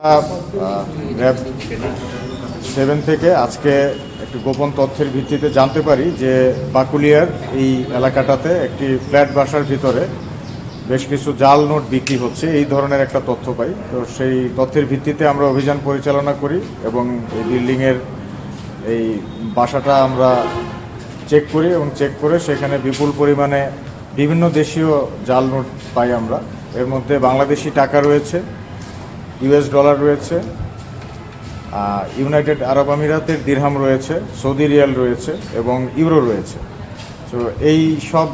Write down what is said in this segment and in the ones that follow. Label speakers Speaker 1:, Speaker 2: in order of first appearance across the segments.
Speaker 1: RAB 7 থেকে আজকে একটি গোপন তথ্যের ভিত্তিতে জানতে পারি যে বাকুলিয়ার এই এলাকাটাতে একটি ফ্ল্যাট বাসার ভিতরে বেশ কিছু জাল নোট বিক্রি হচ্ছে, এই ধরনের একটা তথ্য পাই। তো সেই তথ্যের ভিত্তিতে আমরা অভিযান পরিচালনা করি এবং এই বিল্ডিংয়ের এই বাসাটা আমরা চেক করি এবং চেক করে সেখানে বিপুল পরিমাণে বিভিন্ন দেশীয় জাল নোট পাই আমরা। এর মধ্যে বাংলাদেশি টাকা রয়েছে, US ডলার রয়েছে, ইউনাইটেড আরব আমিরাতের দিরহাম রয়েছে, সৌদি রিয়াল রয়েছে এবং ইউরো রয়েছে। তো এই সব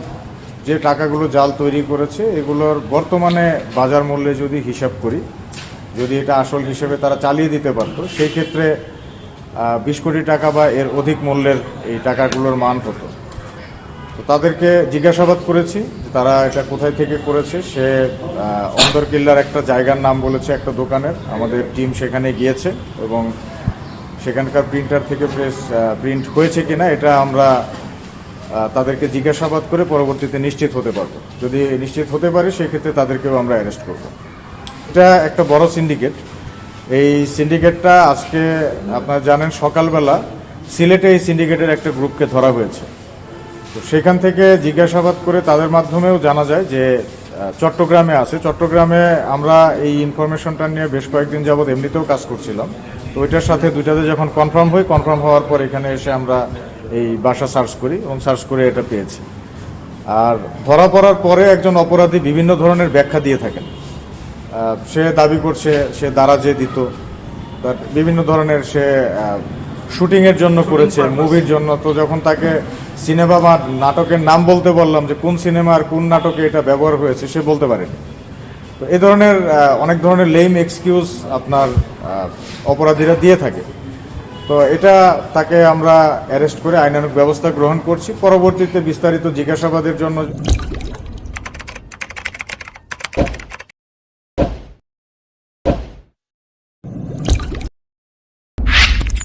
Speaker 1: যে টাকাগুলো জাল তৈরি করেছে এগুলোর বর্তমানে বাজার মূল্যে যদি হিসাব করি, যদি এটা আসল হিসেবে তারা চালিয়ে দিতে পারতো, সেই ক্ষেত্রে 20 কোটি টাকা বা এর অধিক মূল্যের এই টাকাগুলোর মান হতো। তো তাদেরকে জিজ্ঞাসাবাদ করেছি তারা এটা কোথায় থেকে করেছে। সে অন্দরকিল্লার একটা জায়গার নাম বলেছে, একটা দোকানের। আমাদের টিম সেখানে গিয়েছে এবং সেখানকার প্রিন্টার থেকে প্রিন্ট হয়েছে কিনা এটা আমরা তাদেরকে জিজ্ঞাসাবাদ করে পরবর্তীতে নিশ্চিত হতে পারবো। যদি নিশ্চিত হতে পারি সেক্ষেত্রে তাদেরকেও আমরা অ্যারেস্ট করব। এটা একটা বড় সিন্ডিকেট। এই সিন্ডিকেটটা আজকে আপনারা জানেন সকালবেলা সিলেটে এই সিন্ডিকেটের একটা গ্রুপকে ধরা হয়েছে। তো সেখান থেকে জিজ্ঞাসাবাদ করে তাদের মাধ্যমেও জানা যায় যে চট্টগ্রামে আছে। চট্টগ্রামে আমরা এই ইনফরমেশনটা নিয়ে বেশ কয়েকদিন যাবৎ এমনিতেও কাজ করছিলাম। তো ওইটার সাথে দুইটাতে যখন কনফার্ম হওয়ার পর এখানে এসে আমরা এই বাসা সার্চ করি এবং সার্চ করে এটা পেয়েছি। আর ধরা পড়ার পরে একজন অপরাধী বিভিন্ন ধরনের ব্যাখ্যা দিয়ে থাকেন। সে দাবি করছে সে দারাজে দিত, বিভিন্ন ধরনের সে শুটিংয়ের জন্য করেছে, মুভির জন্য। তো যখন তাকে সিনেমা বা নাটকের নাম বলতে বললাম যে কোন সিনেমা আর কোন নাটকে এটা ব্যবহার হয়েছে, সে বলতে পারেনি। তো এই ধরনের অনেক ধরনের লেম এক্সকিউজ আপনার অপরাধীরা দিয়ে থাকে। তো এটা তাকে আমরা অ্যারেস্ট করে আইনানুগ ব্যবস্থা গ্রহণ করছি। পরবর্তীতে বিস্তারিত জিজ্ঞাসাবাদের জন্য